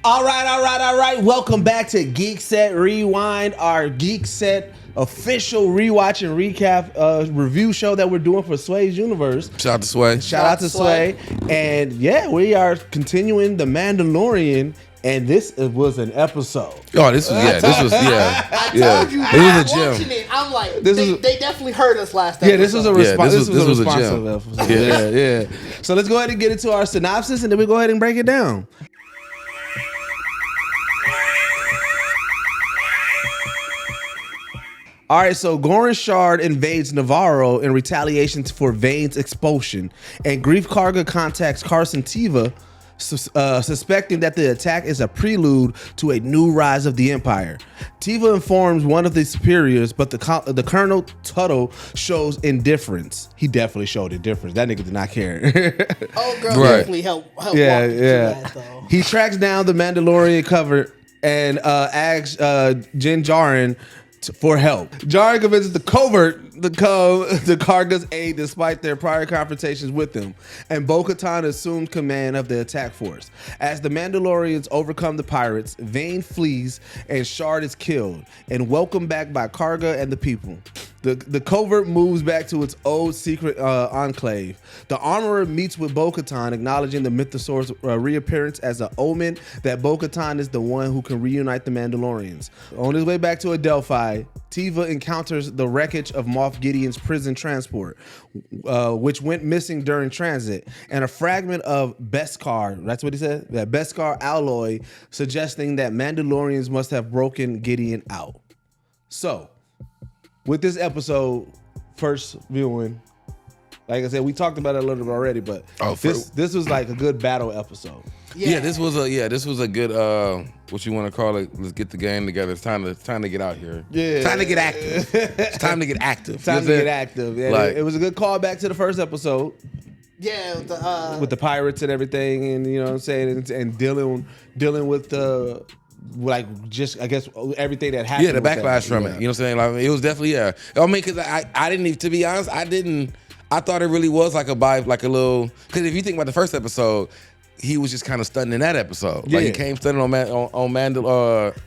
All right. Welcome back to Geekset Rewind, our Geekset official rewatch and recap review show that we're doing for Sway's Universe. Shout out to Sway. Shout out to Sway. And yeah, we are continuing The Mandalorian, and this was an episode. Oh, this was I told you, it was a gem. watching it, I'm like, they definitely heard us last episode. Yeah, this was a responsive gem. episode. Yeah. So let's go ahead and get into our synopsis, and then we go ahead and break it down. All right, so Gorian Shard invades Nevarro in retaliation for Vane's expulsion, and Greef Karga contacts Carson Teva, suspecting that the attack is a prelude to a new rise of the Empire. Teva informs one of the superiors, but the Colonel Tuttle shows indifference. He definitely showed indifference. That nigga did not care. Definitely help Yeah. that, though. He tracks down the Mandalorian covert and asks Din Djarin for help. Djarin convinces the covert to come to Karga's aid despite their prior confrontations with him, and Bo-Katan assumed command of the attack force. As the Mandalorians overcome the pirates, Vane flees and Shard is killed and welcomed back by Karga and the people. The covert moves back to its old secret enclave. The armorer meets with Bo-Katan, acknowledging the Mythosaur's reappearance as an omen that Bo-Katan is the one who can reunite the Mandalorians. On his way back to Adelphi, Teva encounters the wreckage of Moff Gideon's prison transport, which went missing during transit, and a fragment of Beskar, that's what he said, that Beskar alloy, suggesting that Mandalorians must have broken Gideon out. So, with this episode, first viewing, like I said, we talked about it a little bit already, but this was like a good battle episode. Yeah, this was a good what you want to call it. Let's get the game together. It's time to get out here. Yeah, time to get active. It's time to get active. Yeah, like, it was a good callback to the first episode. Yeah, with the pirates and everything, and you know what I'm saying, and dealing with the. Like, just I guess everything that happened. Yeah, the backlash from it. You know what I'm saying? Like, it was definitely I mean, because I didn't even, to be honest, I thought it really was like a little. Because if you think about the first episode, he was just kind of stunting in that episode. Yeah. Like, he came stunting on his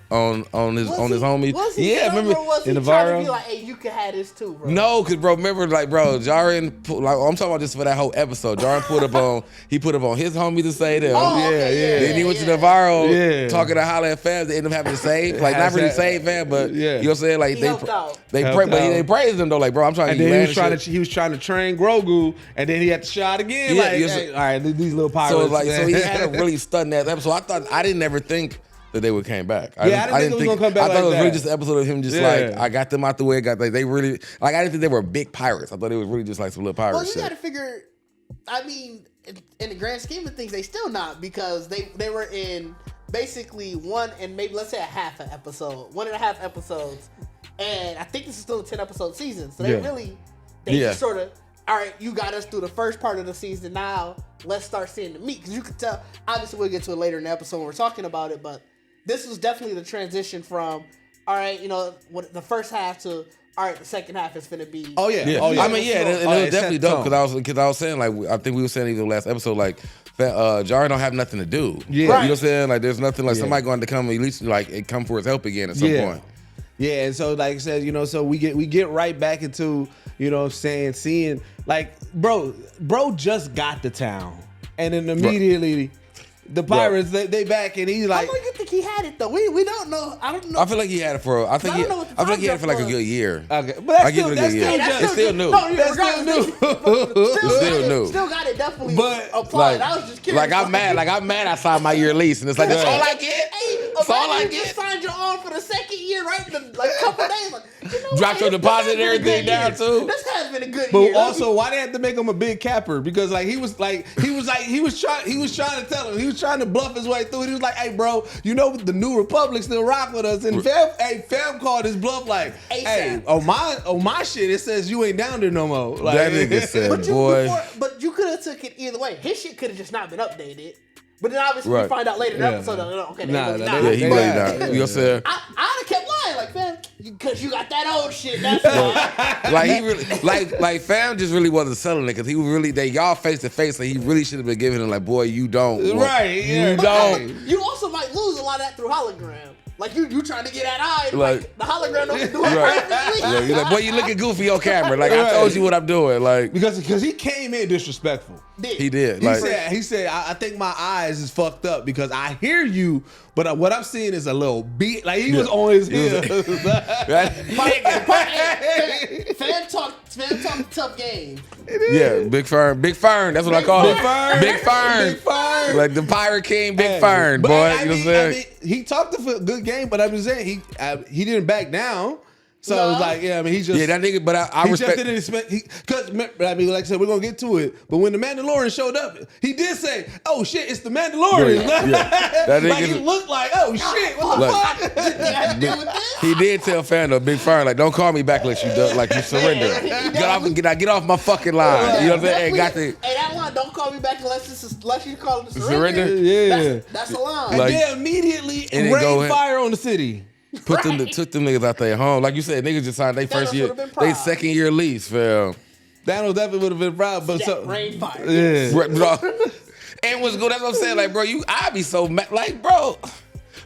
homies. Was he? Yeah, remember was he in trying Nevarro? to be like, hey, you can have this too, bro? No, because bro, remember, like, bro, Djarin, like, I'm talking about just for that whole episode. Djarin put up on his homie to say them. Then he went to Nevarro talking to holler at fans. They ended up having to save, like, not really save fam, but you know what I'm saying, like they praised him though, like, bro, I'm trying to. And then he was trying to train Grogu, and then he had to shot again. Yeah, like, hey, all right, these little pirates. So he had a really stun that episode. I didn't ever think that they would came back. I didn't think it was gonna come back. I thought it was that. really just an episode of him just like, I got them out the way. They really, like, I didn't think they were big pirates. I thought it was really just like some little pirates. Well, you got to figure. I mean, in the grand scheme of things, they still not, because they were in basically one and maybe let's say a half an episode, 1.5 episodes, and I think this is still a 10-episode season. So they just sort of. All right, you got us through the first part of the season. Now let's start seeing the meat, because you could tell. Obviously, we'll get to it later in the episode when we're talking about it, but this was definitely the transition from, all right, you know, what the first half to, all right, the second half is finna be. Oh yeah. I mean, yeah, it was definitely dope, because I was saying, like, I think we were saying even the last episode, like, Djarin don't have nothing to do. Yeah, you know what I'm saying? Like, there's nothing, like, somebody going to come at least like come for his help again at some point. Yeah, and so like I said, you know, so we get right back into, you know what I'm saying, seeing, like, bro just got to town, and then immediately the pirates they back, and he's like, how long you think he had it though? We don't know. I don't know. I feel like he had it for. I feel like he had it for like a good year. Okay, but that's give it a good year. It's still new. That's still new. It's still new. Still got it definitely. But applied. I was just curious. I'm mad. I signed my year lease, and it's like that's all I get. That's all I get. Just signed your arm for the second year, right? Like a couple days. Like, you know, dropped your deposit and everything down too. This has been a good year. But also, why they had to make him a big capper? Because like he was trying to tell him, he was trying to bluff his way through it. He was like, hey bro, you know the New Republic still rock with us, and fam called his bluff like, hey, on my shit it says you ain't down there no more. Like, that nigga said, boy. But you could have took it either way. His shit could have just not been updated. But then obviously we find out later in the episode, okay, he really not. You know what I'm saying? I'd have kept why? Like, fam, because you got that old shit. That's why. Like he really, like fam just really wasn't selling it because he really y'all face to face. So he really should have been giving him like, boy, you don't, right? Yeah, you don't. You also might lose a lot of that through hologram. Like you trying to get that eye, like the hologram don't do it perfectly. Yeah, you're like, boy, you looking goofy on camera. Like I told you what I'm doing. Like because he came in disrespectful. He did. He said, I think my eyes is fucked up because I hear you, but what I'm seeing is a little beat. Like he was on his head. Fan talk tough game. Yeah, Big Fern. That's what I call it. Big Fern. Like the Pirate King, Big Fern, boy. You know what I'm saying? He talked a good game, but I'm just saying he didn't back down. So it was like, he just that nigga. But I respect. Just didn't expect because like I said, we're gonna get to it. But when the Mandalorian showed up, he did say, "Oh shit, it's the Mandalorian." That nigga, like he looked like, "Oh shit, what the fuck?" He did tell Fan though, Big Fern, like, don't call me back unless you surrender. Get off my fucking line. You know what I'm saying? Hey, that line, don't call me back unless you call it surrender. Yeah, that's a line. And then immediately rained fire on the city. Took them niggas out their home. Like you said, niggas just signed their first year, they second year lease, fam. Thanos definitely would have been proud, but rain fire. Yeah. And what's good, that's what I'm saying. Like, bro, I'd be so mad. Like, bro.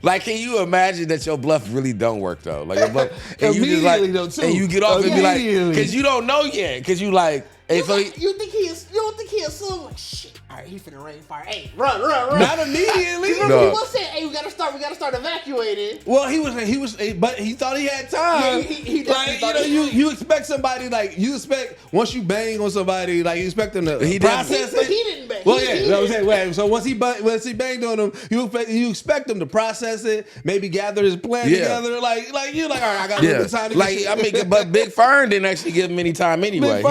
Like, can you imagine that your bluff really don't work though? Like your bluff, and you just like, and you get off and be like, because you don't know yet, because you like, hey, so you don't think he assumed like shit. All right, he finna rain fire. Hey, run. Not immediately. Remember he was saying, hey, we gotta start evacuating. Well, he was, but he thought he had time. Yeah, he like, you expect somebody, like, once you bang on somebody, like, you expect them to process it. But he didn't bang. Well, I'm saying, wait, so once he banged on him, you expect him to process it, maybe gather his plan together. Like you're like, all right, I got a little bit of time to get shit. But Big Fern didn't actually give him any time anyway.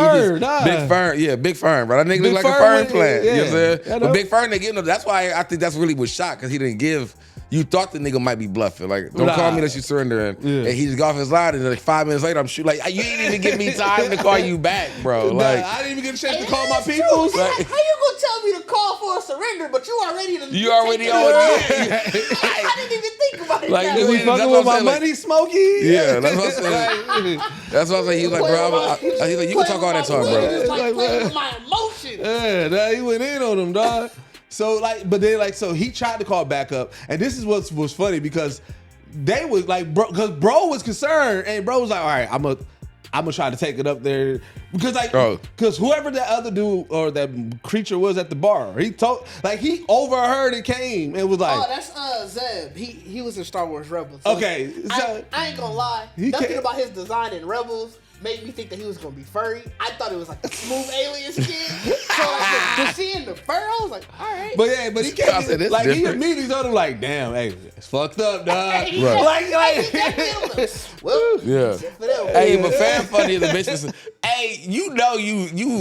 Big Fern, Big Fern, bro. That nigga look like a Fern plant. Yeah. You know what I'm saying? But Big Fern didn't give him. That's why I think that's really was shocked because he didn't give. You thought the nigga might be bluffing. Like, don't call me unless you surrender. And he just got off his line, and like 5 minutes later, I'm shooting. Like, you didn't even give me time to call you back, bro. Like, I didn't even get a chance to call my people. Like, how you gonna tell me to call for a surrender, but you already on it? I didn't even think about it. Like, you fucking with my money, Smokey? Yeah, that's what I'm saying. That's what I'm saying. He's like, bro, he's like, you can talk all that talk, bro. It's like playing with my emotions. Yeah, he went in on him, dog. So so he tried to call back up, and this is what was funny because they was like, because bro was concerned, and bro was like, all right, I'm gonna try to take it up there because whoever that other dude or that creature was at the bar, he overheard and came and was like, oh, that's Zeb. He was in Star Wars Rebels. So okay, so I ain't gonna lie, nothing about his design in Rebels made me think that he was gonna be furry. I thought it was like a smooth alien skin. So like the seeing the fur, I was like, all right. But he can't. Like he immediately told him like, damn, hey, it's fucked up, dog. Well, yeah. Hey, but fan funny as a bitch. Hey, you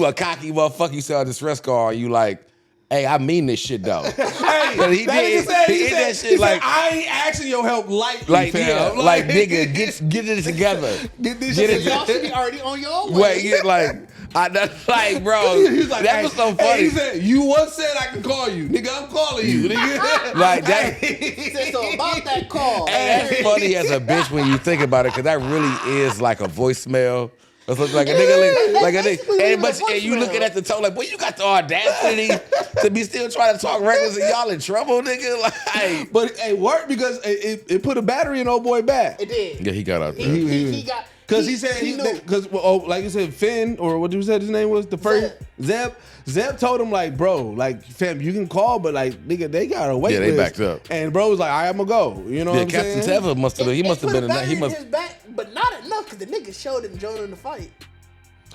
a cocky motherfucker. You sell this rest car. You like, hey, I mean this shit though. Hey, he did that shit like, I ain't asking your help lightly, fam. Like nigga, get it together. Get this shit. Y'all should be already on your way. Wait, bro, like, that was so funny. He said, you once said I can call you, nigga. I'm calling you, nigga. Like that. He said, so about that call. Hey, that's funny as a bitch when you think about it, because that really is like a voicemail. It's like a nigga, and you looking at the tone like, boy, you got the audacity to be still trying to talk reckless and y'all in trouble, nigga. Like, but it worked because it put a battery in old boy back. It did. Yeah, he got out there. He got. Because he said, like you said, Finn, or what you said his name was? The first, Zeb told him, like, bro, like, fam, you can call, but, like, nigga, they got to wait. Yeah, they backed up. And bro was like, all right, I'm going to go. You know what I'm saying? Yeah, Captain Teva must have been in that. He must his back, but not enough, because the nigga showed him Jonah in the fight.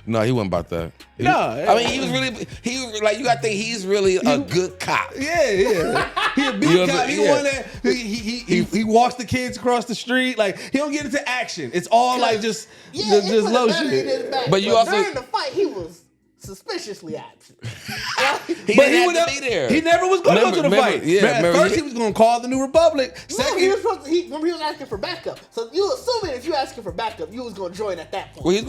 No, he wasn't about that. I mean, he was like, you got to think he's really a good cop. Yeah. He a big cop. He one that he walks the kids across the street. Like, he don't get into action. It's all like just low shit. But you also during the fight, he was suspiciously absent. He didn't have to be there. He never was going to go to the fight. Yeah, at first he was going to call the New Republic. Second, he was supposed to. Remember, he was asking for backup. So you assuming if you asking for backup, you was going to join at that point. Well, he's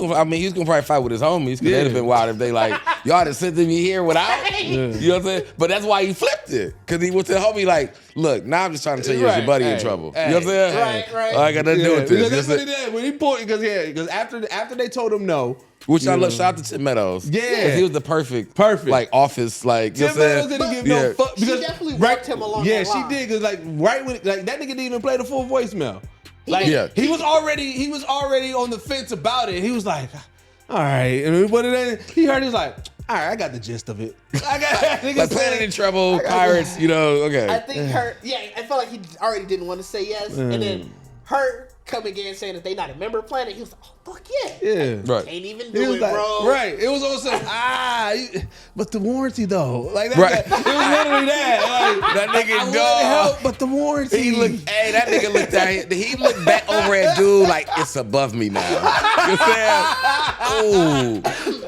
going to probably fight with his homies because it'd have been wild if they like y'all just sent me here without. You know what I'm saying? But that's why he flipped it because he went to the homie like, look, now I'm just trying to tell you your buddy in trouble. You know what I'm saying? Right. I got nothing to do with this. Because that's what he did when he pulled. Because after they told him no. Which I love. Shout out to Tim Meadows. Yeah, he was the perfect like office like. Tim Meadows didn't give no fuck because she definitely worked him along. Yeah, that line. she did because like right when that nigga didn't even play the full voicemail. He was already on the fence about it. He was like, all right, and he heard. He was like, all right, I got the gist of it. I got like Planet in Trouble, Pirates. You know, okay. I think I felt like he already didn't want to say yes, and then her coming in saying that they not a member of Planet, he was like, oh, fuck yeah. Right. Can't even do it, bro. Right. It was also, but the warranty though. Like that, it was literally that. Like, that nigga I wouldn't help, but the warranty. That nigga looked at he looked back over at dude like, it's above me now. You know what I'm saying? Ooh.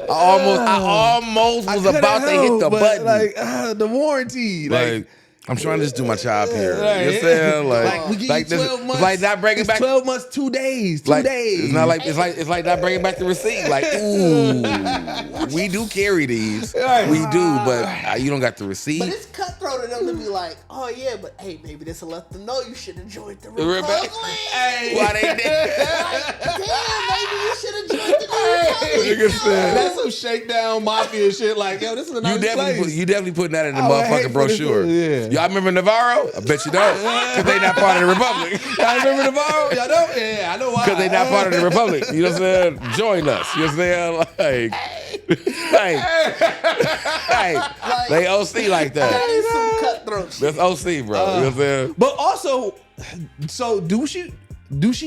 I almost was about to hit the button. Like, the warranty. Like I'm trying to just do my job here. Right. You know what I'm saying? Like we give you 12 months. Like not bringing back 12 months, 2 days. 2 days. It's not like it's like not bringing back the receipt. Like, ooh, we do carry these. Right. We do, but you don't got the receipt. But it's cutthroat of them to be like, oh yeah, but hey, maybe this will let them know you should have joined the Republic. Hey. Why they did? Damn, maybe you should have joined the Republic. That's some shakedown mafia shit. Like, yo, this is a nice place. You definitely putting that in the motherfucking brochure. Yeah. Y'all remember Navarro? I bet you don't. Because they not part of the Republic. Y'all remember Navarro? Y'all don't? Yeah, I know why. Because they not part of the Republic. You know what I'm saying? Join us. You know what I'm saying? Like, they OC like that. That is some cutthroat shit. That's OC, bro. You know what I'm saying? But also, so do she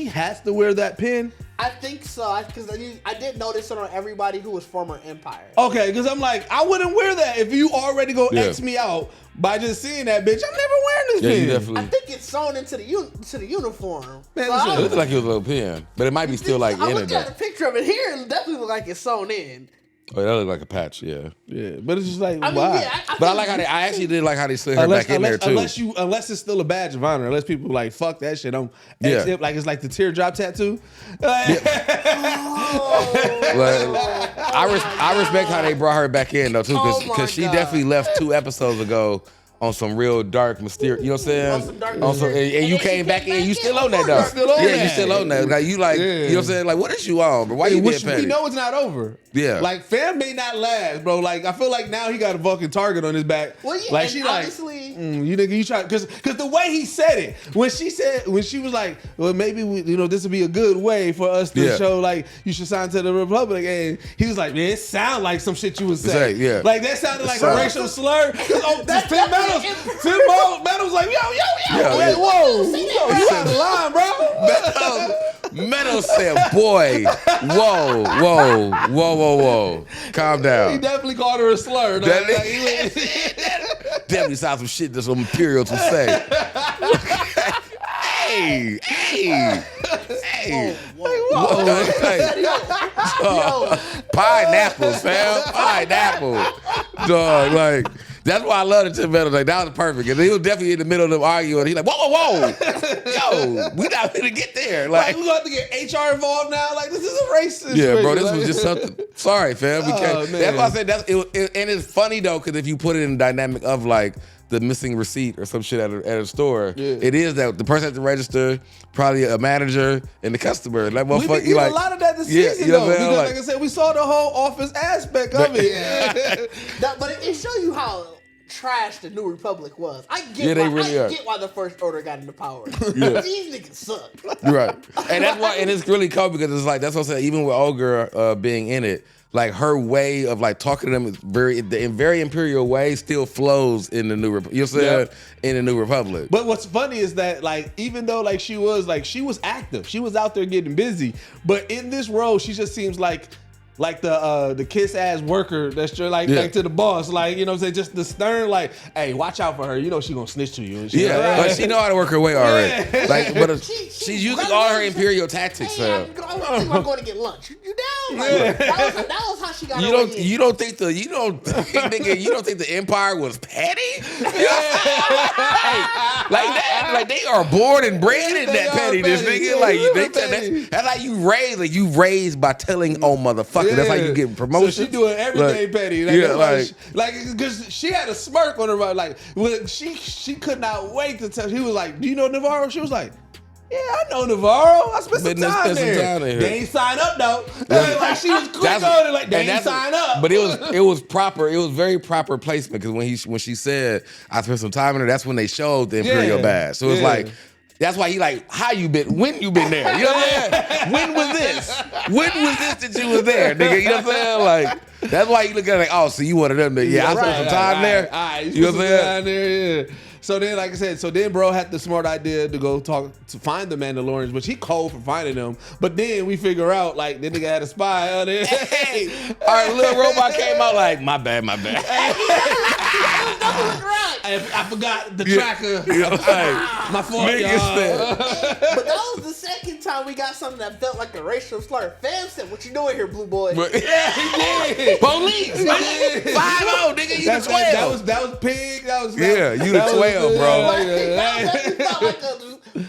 has to wear that pin? I think so, because I did notice it on everybody who was former Empire. Okay, because I'm like, I wouldn't wear that if you already go X me out by just seeing that bitch. I'm never wearing this pin. You definitely. I think it's sewn into the uniform. Man, so it looks like it was a little pin, but it might be still like in it. I looked at the picture of it here, and it definitely look like it's sewn in. Oh, that look like a patch, yeah. Yeah, but it's just like, I mean, why? Yeah, but I like how I actually did like how they slid her back in there too. Unless it's still a badge of honor, unless people like fuck that shit. Like it's like the teardrop tattoo. I respect how they brought her back in though too, because she definitely left 2 episodes ago on some real dark mysterious. You know what I'm saying? And you came back in, you still on that though. Yeah, you still on that. Like you like, you know what I'm saying? Like what is you on, bro? Why you being petty? We know it's not over. Yeah. Like fam may not last, bro. Like I feel like now he got a fucking target on his back. Well, yeah, like she obviously, you try because the way he said it when she was like, well maybe this would be a good way for us to show like you should sign to the Republic, and he was like, man, it sound like some shit you would say. Yeah. Like that sounded like a racial slur. Tim Meadows like wait, whoa, you out the line, bro. Meadows said, boy, whoa, calm down. He definitely called her a slur. Definitely sounds some shit that some Imperials would say. Hey. Pineapple, fam. Pineapple. Dog, like, that's why I love the Tim Meadows. Like, that was perfect. And he was definitely in the middle of them arguing. He's like, whoa. Yo, we not gonna get there. Like, we gonna have to get HR involved now. Like, this is a racist. Yeah, bro, this was just something. Sorry, fam. We can't. That's why I said and it's funny though, because if you put it in the dynamic of like the missing receipt or some shit at a store, it is that the person at the register, probably a manager and the customer. Like, we been getting a lot of that this season though, because like I said, we saw the whole office aspect of it. But it showed you how trash the New Republic was. I get why the First Order got into power. These niggas suck. Right. And that's why, and it's really cool because it's like, that's what I'm saying, even with Olga being in it, like her way of like talking to them is very imperial way still flows in the New Republic. You know what I'm saying? In the New Republic. But what's funny is that like even though like she was active, she was out there getting busy, but in this role she just seems like like the kiss ass worker that's just like to the boss, like, you know what I'm saying, just the stern, like, hey, watch out for her, you know she gonna snitch to you and shit. But she know how to work her way already. Like, but she's using all her imperial tactics. Hey, I'm going to get lunch. You down? Like, that was how she got. You don't think the Empire was petty? Like that, like they are born and bred in that pettiness, nigga. Like that's how you raise. Like you raised by telling, oh motherfucker, that's how you get promotion. So she doing everything petty. Like, because she had a smirk on her, like she could not wait to tell. He was like, do you know Nevarro? She was like, yeah, I know Navarro. I spent some time there. They ain't sign up though. Like she was quick on it. Like they ain't sign up. But it was proper. It was very proper placement because when she said I spent some time in there, that's when they showed the Imperial badge. So it's like. That's why he like, how you been? When you been there? You know what I'm saying? When was this? When was this that you was there, nigga? You know what I'm saying? Like, that's why you look at it like, oh, so you one of them niggas. Yeah, I spent some time there. You know what I'm saying? So then, like I said, bro had the smart idea to go to find the Mandalorians, which he cold for finding them. But then we figure out, like, the nigga had a spy on it. Hey, all right, little robot came out like, my bad. I forgot the tracker. My fault, y'all. But that was the second time we got something that felt like a racial slur. Fam said, "What you doing here, blue boy?" Yeah, he did. Police. 5-0, nigga. You the 12. That was pig. That was you the 12, bro. That felt like a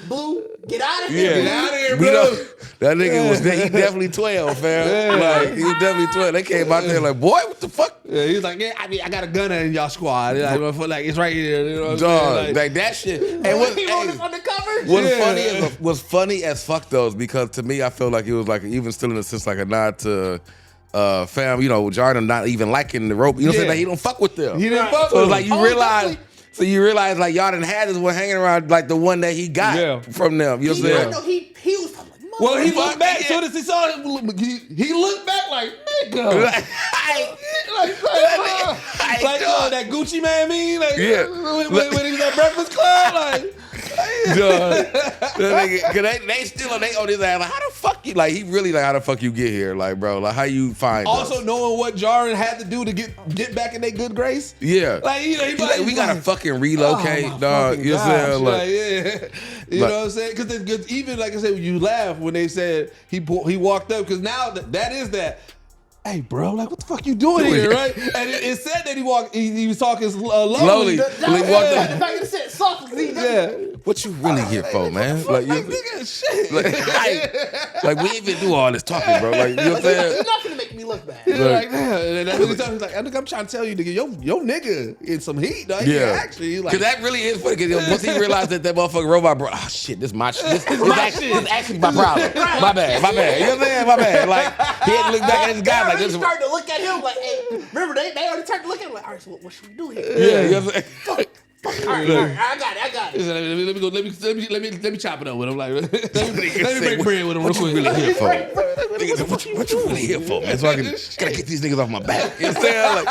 blue. Get out of here. Get out of here, bro. That nigga was he definitely 12, fam. Like he was definitely 12. They came out there like, boy, what the fuck? Yeah, he was like, yeah, I got a gunner in y'all squad. Like it's right here. You know what I'm saying? Like that shit. And what's funny as fuck though is because to me I feel like it was like even still in a sense like a nod to fam, you know, Djarin not even liking the rope. You know what I'm saying? Like he don't fuck with them. He didn't fuck so with it's like you realize. So you realize like y'all didn't have this one hanging around like the one that he got from them. You know what I'm saying? He was like, well, he looked back. Soon as he saw him, he looked back like, nigga. Like that Gucci man mean? Like, when he was at Breakfast Club, like. They still on his ass like, how the fuck you, like he really like how the fuck you get here, like bro, like how you find also us? Knowing what Djarin had to do to get back in their good grace. Like you know he like, we gotta fucking relocate, dog. You know what I'm saying? Like, you know what I'm saying? Because even like I said, you laugh when they said he walked up because now that is that. Hey, bro, like, what the fuck you doing here, right? And it said that he was talking slowly. He walked up. If I could have said softly, what you really here for, man? Like, nigga, shit. Like, we ain't even do all this talking, bro. Like, you know what I'm saying? You're not gonna make me look bad. Like, and that's what he's talking. He's like, I'm trying to tell you, nigga, yo nigga in some heat, dog. Yeah, actually, like, because that really is funny. Because once he realized that motherfucking robot, bro, oh shit, this my shit. This actually my problem. My bad. You know what I'm saying? My bad. Like, he had to look back at this guy like. They started to look at him like, hey, remember they already started to look at him like, all right, so what should we do here? Yeah, you know what I'm saying? All right, I got it. Let me chop it up with him. Like, let me break bread with him real quick. What you really here for? What you really here for, man? So I gotta get these niggas off my back. You know what I'm saying? Like,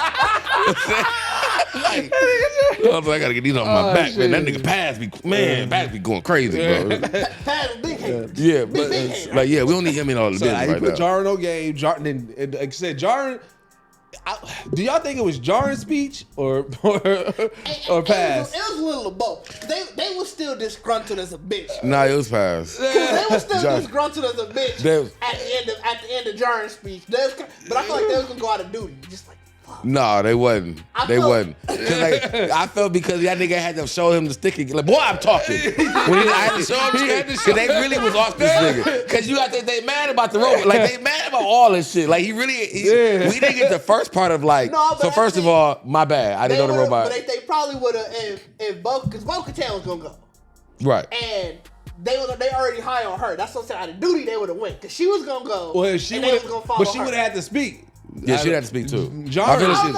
I gotta get these off my back, man. That nigga Paz be going crazy, bro. Paz big head. Yeah, but like, we don't need him in all the business right now. He put Djarin on game. Djarin, and like I said, Djarin. Do y'all think it was Djarin's speech or Paz? It was a little of both. They were still disgruntled as a bitch. Nah, it was Paz. They were still disgruntled as a bitch at the end of Djarin's speech. But I feel like they was gonna go out of duty, just like. No, they wasn't. They wasn't. I felt because that nigga had to show him the stick. Like, boy, I'm talking. When I had to show him the stick, because they really was off this nigga. Because you got to they mad about the robot. Like, they mad about all this shit. Like, we didn't get the first part of, like, so first of all, my bad. I didn't know the robot. But they probably would have, if because Bo-Katan was going to go. Right. And they already high on her. That's what I'm saying. Out of duty, they would have went. Because she was going to go. Well, she would have had to speak. Yeah, she'd have to speak too. Djarin,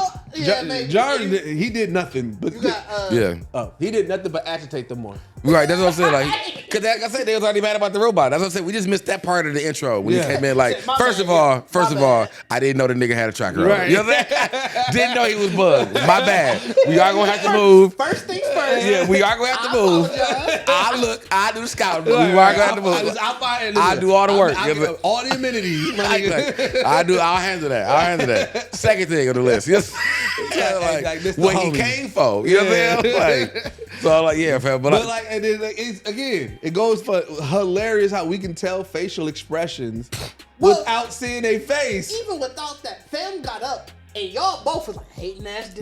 he did nothing. But he did nothing but agitate them more. Right, that's what I'm saying. Like Because like I said, they was already mad about the robot. That's what I said. We just missed that part of the intro when he came in. Like, My first bad, of all, I didn't know the nigga had a tracker on. Right. You know what I'm saying? Didn't know he was bugged. My bad. We are gonna have to move. First things first. Yeah, we are gonna have to move. I do the scouting. We are gonna have to move. I do all the work. All the amenities. I'll handle that. Second thing on the list. Yes. What he came for. You know what I'm saying? Like, so I'm like, yeah, fam. But like, and then it's, again, it goes for hilarious how we can tell facial expressions without seeing a face. Even without that, fam got up and y'all both was like hating ass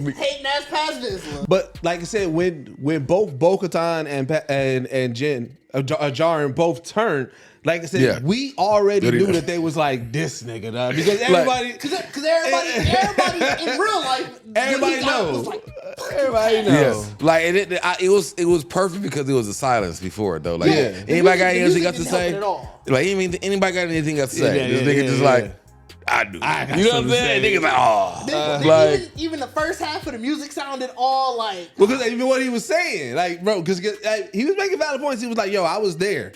past this. But like I said, when both Bo-Katan and Djarin both turned, like I said, we already knew that they was like this nigga, dog, because everybody, because everybody in real life, everybody knows. Everybody knows. Yes. Like it was perfect because it was a silence before it though. Like anybody got anything else to say? Like anybody got anything else to say? This nigga just like, I do. You know what I'm saying? Niggas like, oh. Like, even the first half of the music sounded all like. Because even what he was saying, like, bro, because he was making valid points. He was like, yo, I was there.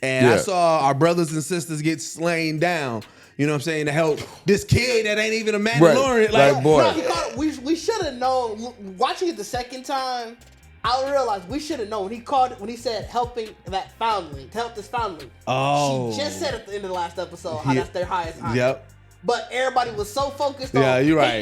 And I saw our brothers and sisters get slain down. You know what I'm saying? To help this kid that ain't even a Mandalorian. Right. Like, boy. No, we should have known. Watching it the second time, I realized we should have known. When he said helping that family, to help this family. Oh. She just said at the end of the last episode how that's their highest honor. Yep. But everybody was so focused on you're right.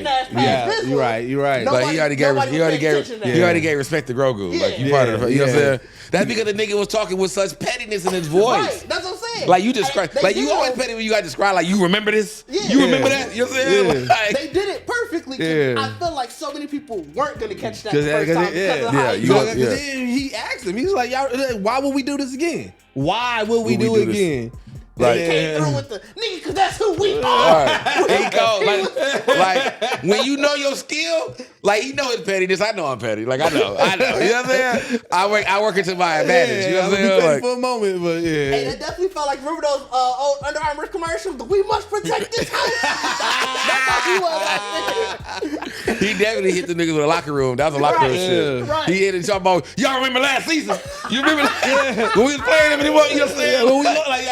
You're right. Like he already gave respect to Grogu. Yeah. Like you part of the, you know what I'm saying? That's because the nigga was talking with such pettiness in his voice. Right, that's what I'm saying. Like you describe, like you always petty when you got to describe. Like you remember this? Yeah. You remember that? You know what I'm saying? Like, they did it perfectly. I feel like so many people weren't gonna catch that Cause first time because of how he asked him. He's like, y'all, why would we do this again? Why would we do it again? Like, he came through with the nigga, cause that's who we are. He go like when you know your skill, like he know his pettiness. I know I'm petty. Like I know. You know what I'm saying? I work into my advantage. You know what I'm saying? Like, for a moment, but Hey, that definitely felt like, remember those old Under Armour commercials? We must protect this house. That's how he was. He definitely hit the niggas with a locker room. That was a locker room shit. Right. He hit it talking about, y'all remember last season? You remember when we was playing him and he was, you know what I'm saying? When we look like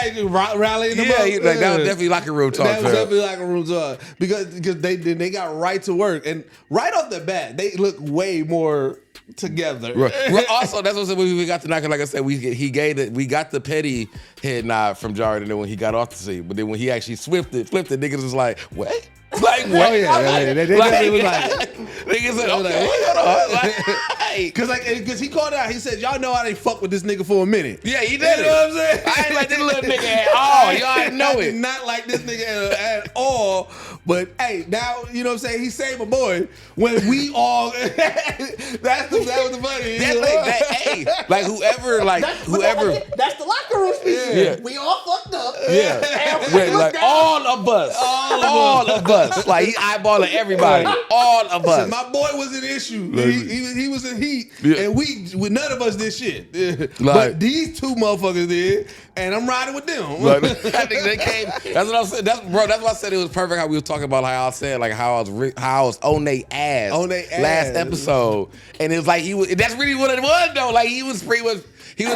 rallying them up. Like that was definitely locker room talk. That was definitely locker room talk because they got right to work, and right off the bat they look way more together. Right. Also, that's what we got to knock. Like I said, we got the petty head nod from Jared, and then when he got off the scene, but then when he actually flipped it, niggas was like, what? Like what? Oh yeah, they was like, niggas said, okay, hold on, because he called out. He said, y'all know I didn't fuck with this nigga for a minute. Yeah, he did. You know what I'm saying? I ain't like this little nigga at all. Y'all didn't know it. Not like this nigga at all. But hey, now you know what I'm saying. He saved my boy when we all. that was the funny. Hey, like whoever. That's the locker room speech. Yeah. We all fucked up. Yeah. Like all of us. All of us. Like he eyeballing everybody. All of us. My boy was an issue. He was in heat, and none of us did shit. But these two motherfuckers did, and I'm riding with them. I think they came. That's what I said. That's why I said it was perfect. How we was talking about how I said like how I was on they ass last episode, and it was like he was. That's really what it was though. Like he was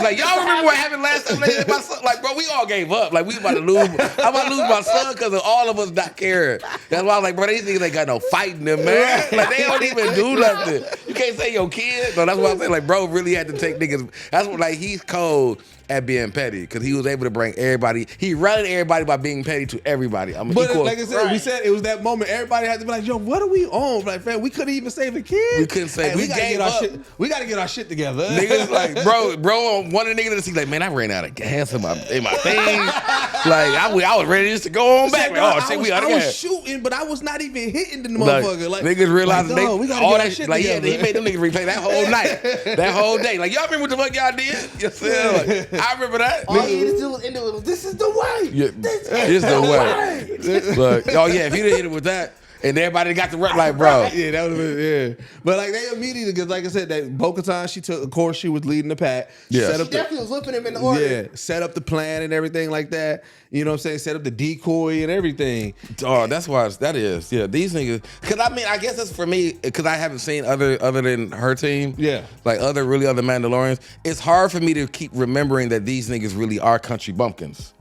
like, y'all remember what happened last time? My son? Like, bro, we all gave up. Like, we about to lose. I'm about to lose my son because of all of us not caring. That's why I was like, bro, these niggas ain't got no fight in them, man. Like, they don't even do nothing. You can't say your kid. No, that's why I say, like, bro, really had to take niggas. That's what, like, he's cold at being petty because he was able to bring everybody. He rallied everybody by being petty to everybody. I'm but equal. like I said, we said it was that moment. Everybody had to be like, yo, what are we on? Like, fam, we couldn't even save a kid. We couldn't save. We gotta get our shit. We gotta get our shit together. Niggas like, bro, one of the niggas that see like, man, I ran out of gas in my thing. Like, I was ready just to go on back. Like, oh shit, we out of gas. I was shooting, but I was not even hitting the motherfucker. Like, niggas realized we gotta get our shit like, together. He made them niggas replay that whole night, that whole day. Like, y'all remember what the fuck y'all did? You know like, I remember that. All you need to do is end it with, this is the way. Yeah, this is the way. Look, oh yeah, if he'd have hit it with that, and everybody got the like, bro. Yeah, that was yeah. But like they immediately, because like I said, that Bo-Katan, she took, of course, she was leading the pack. Yeah, she definitely was whipping him in the order. Yeah, set up the plan and everything like that. You know what I'm saying? Set up the decoy and everything. Oh, that's why that is. Yeah, these niggas. Because I mean, I guess that's for me. Because I haven't seen other than her team. Yeah, like other Mandalorians. It's hard for me to keep remembering that these niggas really are country bumpkins.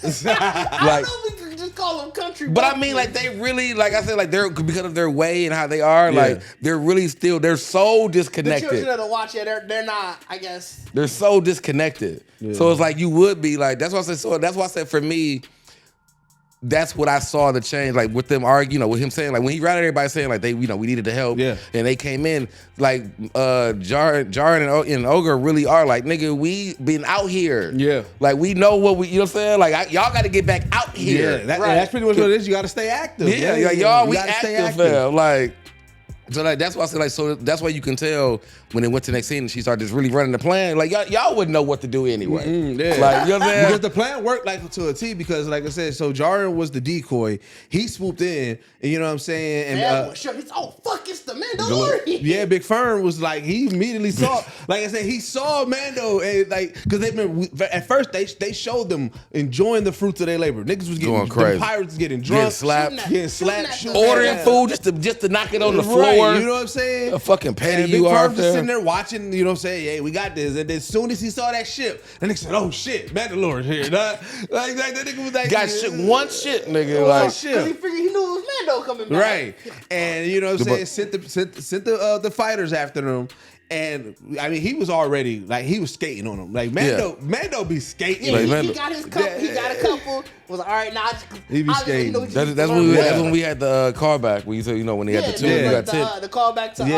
I know we could just call them country. But I mean, like they really, like I said, like they're because of their way and how they are. Like they're really still. They're so disconnected. The children of the watch, they're not. I guess they're so disconnected. Yeah. So it's like you would be like. That's why I said. So that's why I said for me. That's what I saw the change, like with them arguing, with him saying, like when he routed everybody saying, like they, we needed the help, and they came in, like Djarin and Ogre really are like, nigga, we been out here, like we know what we, you know what I'm saying, like y'all got to get back out here, that's pretty much what it is. You got to stay active, like y'all, we active, fam, like. So like that's why I said like so that's why you can tell when it went to the next scene and she started just really running the plan, like y'all wouldn't know what to do anyway. Like you know what I'm saying? Because the plan worked like to a T, because like I said, so Djarin was the decoy. He swooped in, and you know what I'm saying? And it's the Mandalorian. Yeah, Big Fern was like, he immediately saw, like I said, he saw Mando, and like because they've been at first they showed them enjoying the fruits of their labor. Niggas was getting crazy. Pirates getting drunk, getting slapped, ordering food just to knock it on the floor. You know what I'm saying? A fucking petty and you are just sitting there watching, you know what I'm saying? Hey, we got this. And then as soon as he saw that ship, the nigga said, oh shit, Mandalorian here. Like that nigga was like, got shit, one shit, nigga. Like shit. Because he figured he knew it was Mando coming back. Right. And you know what I'm saying? Sent the fighters after them. And I mean, he was already like he was skating on him. Like Mando be skating. Yeah, he got his couple. He got a couple. Was like, all right, now he be skating. That's when we had the callback. When you said, when they had the two, you got the callback to you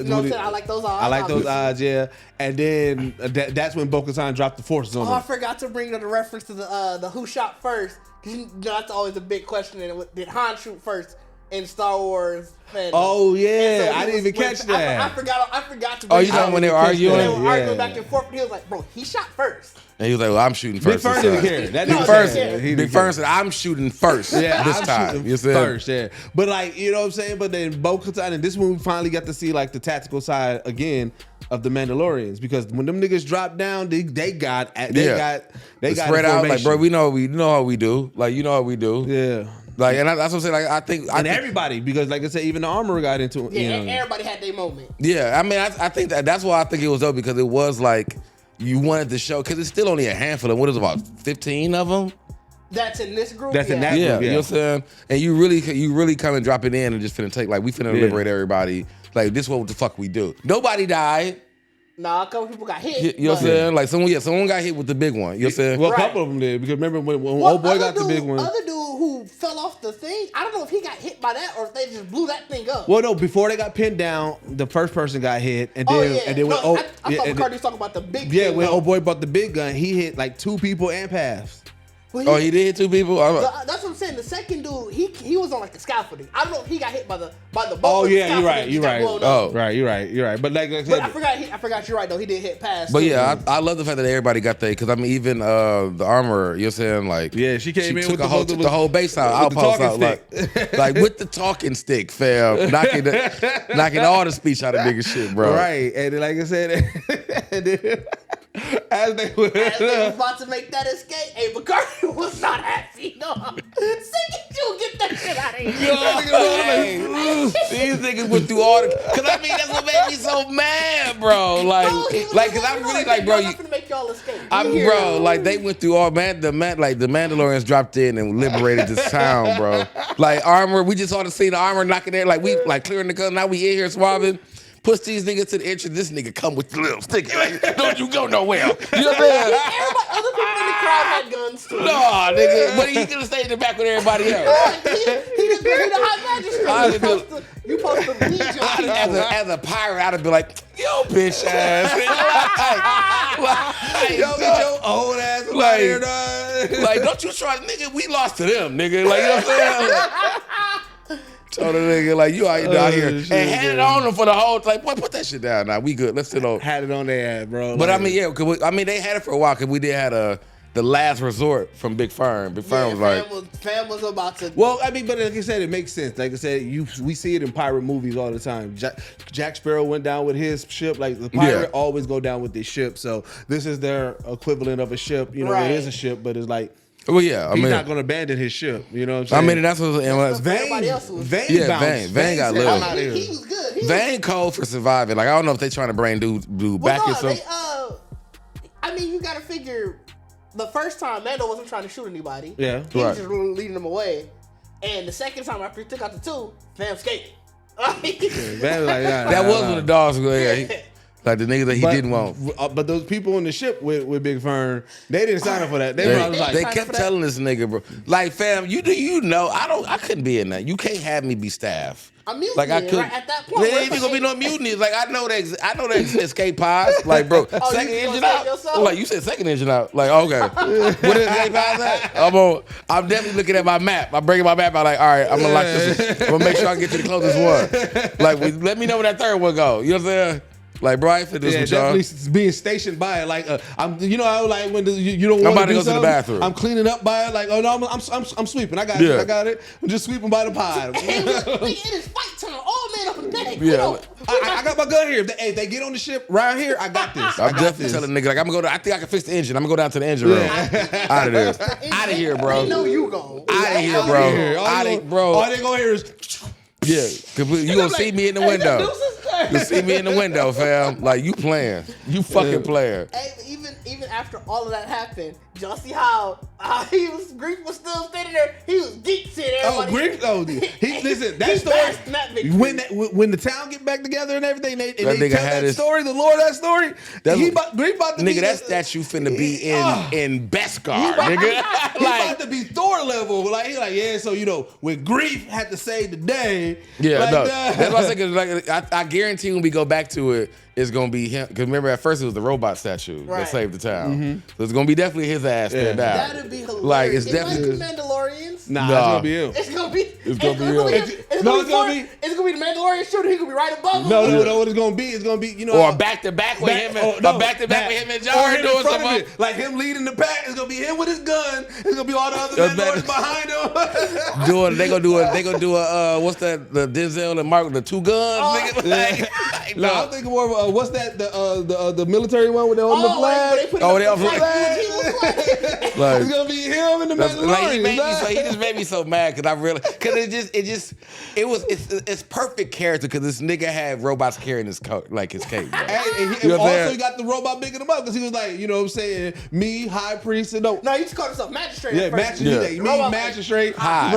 know what I'm saying? I like those odds. I like those odds, yeah. And then that's when Bo-Katan dropped the forces on him. I forgot to bring the reference to the who shot first, because that's always a big question. And did Han shoot first in Star Wars? Oh yeah, I didn't even catch that. I forgot to. Oh, you talking when they were arguing? They were arguing back and forth. And he was like, "Bro, he shot first." And he was like, "Well, I'm shooting first." Big Fern didn't care. Big Fern said, "I'm shooting first." Yeah, this time. You said first. Yeah, but like you know what I'm saying. But then Bo-Katan, and this is when we finally got to see like the tactical side again of the Mandalorians, because when them niggas dropped down, they got spread out. Like, bro, we know how we do. Like, you know how we do. Yeah. Like, and that's what I'm saying. Like, I think everybody, because like I said, even the armor got into it. Yeah, everybody had their moment. Yeah, I mean, I think that's why I think it was dope, because it was like you wanted to show, because it's still only a handful of, what is it, about 15 of them? That's in this group. That's in that group. Yeah, you know what I'm saying? And you really come and drop it in and just finna take, like, we finna liberate everybody. Like, this is what the fuck we do. Nobody died. Nah, a couple people got hit. You know what I'm saying? Like someone got hit with the big one. You know what I'm saying? Well, a couple of them did, because remember when old boy got the big one. Other dude who fell off the thing, I don't know if he got hit by that or if they just blew that thing up. Well, no, before they got pinned down, the first person got hit, and then I thought Bacardi was talking about the big. Yeah, when old boy bought the big gun, he hit like 2 people and paths. Well, he did hit 2 people. That's what I'm saying. The second dude, he was on like the scaffolding. I don't know if he got hit by the boat. Oh yeah, you're right. Oh, you're right. But like I said, I forgot. You're right though. He did hit past. But yeah, I love the fact that everybody got that, because I mean, even the armor. You're saying like, she came in took with the whole base out, outpost out, like with the talking stick, fam, knocking all the speech out of nigga shit, bro. Right, and then, like I said. As they was about to make that escape, hey, Bacardi was not happy. No, get that shit out of here. These niggas went through all the. Cause I mean, that's what made me so mad, bro. Cause I'm really like, bro, I'm gonna make y'all escape. Like they went through all the Mandalorians dropped in and liberated this town, bro. Like armor, we just saw the scene of armor knocking there, like we like clearing the gun. Now we in here swabbing. Push these niggas to the entrance. This nigga come with the little stick. Like, don't you go nowhere. You know what I'm saying? Everybody, other people in the crowd had guns too. No, nigga. But he could have stayed in the back with everybody else. He the high magistrate. You supposed to bleed your as a pirate, I'd have been like, yo, bitch ass. Yo, get your old ass out here, dog. Like, don't you try, nigga, we lost to them, nigga. Like, you know what I'm saying? Told the nigga, like, you out here. Shit, and had it on them for the whole, like, boy, put that shit down now. We good. Let's sit on. Had it on their ass, bro. But I mean, yeah, they had it for a while, because we did have the the last resort from Big Fern. Big Fern was like, Fam was about to. Well, I mean, but like I said, it makes sense. Like I said, we see it in pirate movies all the time. Jack Sparrow went down with his ship. Like the pirate always go down with their ship. So this is their equivalent of a ship. You know, it is a ship, but it's like. Well, yeah, he's not going to abandon his ship. You know what I'm saying? I mean, that's what Vane got little. He was good. Vane cold for surviving. Like, I don't know if they trying to bring dude back or something. I mean, you got to figure the first time Mando wasn't trying to shoot anybody. Yeah, he was just leading them away. And the second time after he took out the two, Fam escaped. That was when the dogs were. Yeah, like the niggas that he didn't want. But those people on the ship with Big Fern, they didn't sign up for that. They kept telling this nigga, bro. Like, fam, you know, I couldn't be in that. You can't have me be staff. I'm mutiny, like I could. Right at that point. There ain't gonna be no mutiny. Like I know they escape pods. Like, bro, second engine out. Like you said, second engine out. Like, okay, what is escape pods at? I'm definitely looking at my map. I'm bringing my map out. Like, all right, I'm gonna lock this. I'm gonna make sure I get to the closest one. Like, let me know where that third one go. You know what I'm saying? Like, bro, I ain't fit this with y'all. Definitely being stationed by it. Like, I'm, you know, how like when you don't want to do go to the bathroom. I'm cleaning up by it. Like, oh no, I'm sweeping. I got it. I got it. I'm just sweeping by the pod. It is fight time. All men on deck. Yeah, I got my gun here. If they get on the ship right here, I got this. I'm definitely telling nigga like I'm gonna go. I think I can fix the engine. I'm gonna go down to the engine room. Out of there. Out of here, bro. I know you go. Out of here, bro. Out of bro. All they gonna hear is. Yeah, you gonna see me in the window. You see me in the window, fam. Like you playing, you fucking playing. Hey, even after all of that happened, y'all see how Greef was still standing there. He was Geekset. Greef. Listen. That story. When the town get back together and everything, they tell that story. The lore of that story. Greef about to nigga. That statue finna be in Beskar, nigga. He about to be Thor level. Like he like So you know when Greef had to save the day. Yeah, like, no. That's what I think. Like I guarantee when we go back to it, it's gonna be him. Because remember, at first it was the robot statue that saved the town. Mm-hmm. So it's gonna be definitely his ass there now. That'd be hilarious. Like it's definitely Mandalorians. Nah, it's gonna be him. It's gonna be him. It's gonna be the Mandalorian shooter. He gonna be right above him. No. What it's gonna be? It's gonna be or back to back with him. Back to back with him and Jaren doing something. Like him leading the pack. It's gonna be him with his gun. It's gonna be all the other Mandalorians behind him. They gonna do a what's that? The Denzel and Mark, the two guns. No, I'm thinking more of what's that? The military one with the on the flag. They on the flag. Like, it's gonna be him and the Mandalorian. He just made me so mad because it's perfect character because this nigga had robots carrying his coat like his cape. Bro. And also he got the robot bigging him up because he was like, you know what I'm saying, me, high priest, and no. No, he just called himself magistrate. Yeah, magistrate. Me, magistrate, high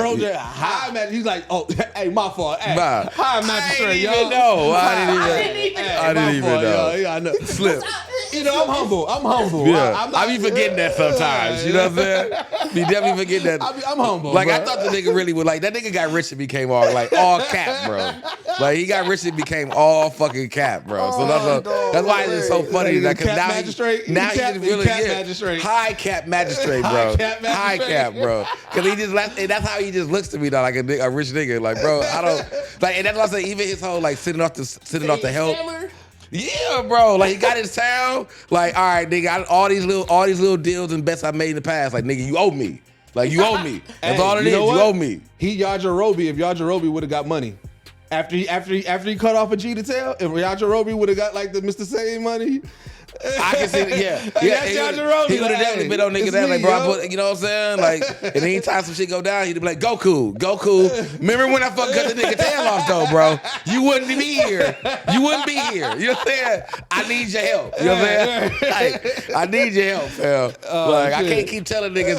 magistrate. He's like, oh, hey, my fault. Hey, high magistrate, yo. I didn't even know. Yeah, I know. Slip. You know, I'm humble. Yeah. I be forgetting that sometimes. You know what I'm saying? Be definitely forgetting that. I'm humble. Like, bro. I thought the nigga really would, like, that nigga got rich and became all cap, bro. Like, he got rich and became all fucking cap, bro. So that's why it's so funny. Like, now he just really high cap magistrate, bro. High cap, bro. Because he just, that's how he just looks to me, though, like a rich nigga. Like, bro, I don't, like, and that's why I say, even his whole, like, sitting off the help. Yeah, bro. Like he got his town. Like, all right, nigga, all these little deals and bets I made in the past. Like, nigga, you owe me. Like, you owe me. That's all it is. You owe me. He Yajirobe if Yajirobe would have got money. After he cut off a G to tail, if Yajirobe would have got like the Mr. Same money. I can see it, yeah. He would have definitely been on niggas that, like, bro, you know what I'm saying? Like, and anytime some shit go down, he'd be like, Goku. Remember when I fucking cut the nigga tail off, though, bro? You wouldn't be here. You know what I'm saying? I need your help. You know what I'm saying? Like, I need your help, fam. Like, I can't keep telling niggas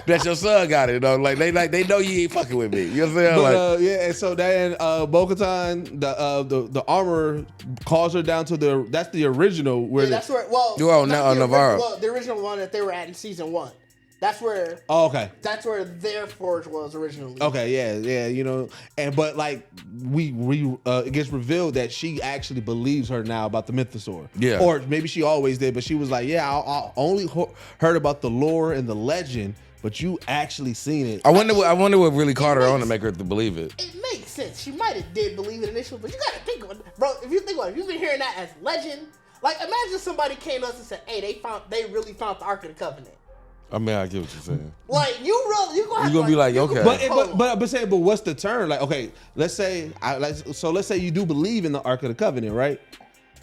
that your son got it, you know? Like, they know you ain't fucking with me. You know what I'm saying? But, yeah, and so then Bo-Katan, the armor calls her down to that's the original. That's where. Nevarro. Well, the original one that they were at in season 1. That's where. Oh, okay. That's where their forge was originally. Okay, yeah, you know, but like it gets revealed that she actually believes her now about the Mythosaur. Yeah. Or maybe she always did, but she was like, yeah, I only heard about the lore and the legend, but you actually seen it. I wonder what really caught her on to make her to believe it. It makes sense. She might have did believe it initially, but you gotta think about it, bro. If you think about it, you've been hearing that as legend. Like, imagine somebody came to us and said, hey, they really found the Ark of the Covenant. I mean, I get what you're saying. Like you gonna be like, okay. But what's the turn? Like, okay, let's say let's say you do believe in the Ark of the Covenant, right?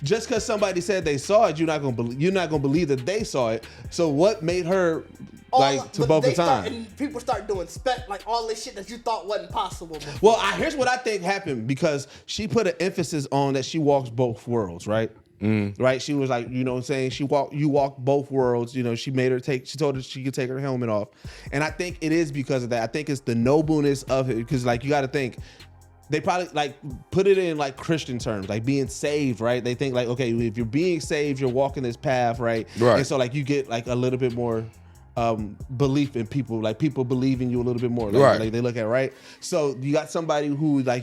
Just because somebody said they saw it, you're not gonna believe that they saw it. So what made her to Bo-Katan? And people start doing like all this shit that you thought wasn't possible before. Well, here's what I think happened, because she put an emphasis on that she walks both worlds, right? Right? She was like, you know what I'm saying? You walk both worlds. You know, she told her she could take her helmet off. And I think it is because of that. I think it's the nobleness of it, because like you got to think, they probably like put it in like Christian terms, like being saved, right? They think like, okay, if you're being saved, you're walking this path, right? Right. And so like you get like a little bit more belief in people, like people believe in you a little bit more, like, right? Like they look at it, right? So you got somebody who like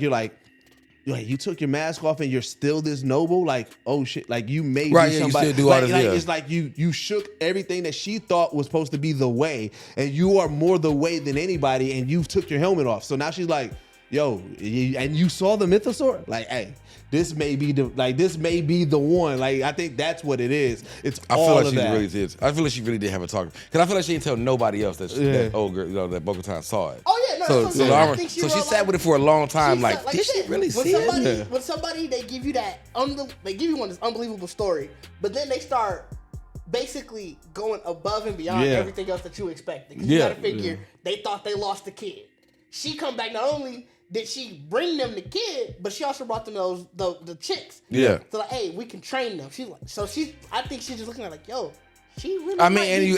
you took your mask off and you're still this noble, like, oh shit, like you made right, me yeah, somebody. You still do all this, like yeah. It's like you shook everything that she thought was supposed to be the way, and you are more the way than anybody, and you took your helmet off. So now she's like, yo, and you saw the Mythosaur? Like, hey, this may be the one. Like, I think that's what it is. It's I all feel like of she that. really did. I feel like she really did have a talk. Because I feel like she didn't tell nobody else that old girl, that Bo-Katan saw it. Oh yeah, no. So she sat with it for a long time. Like, did she really see it? When somebody they give you this unbelievable story, but then they start basically going above and beyond everything else that you expected. Because you gotta figure they thought they lost the kid. She come back, not only did she bring them the kid, but she also brought them the chicks. Yeah. So like, hey, we can train them. I think she's just looking at like, yo, she really. I mean,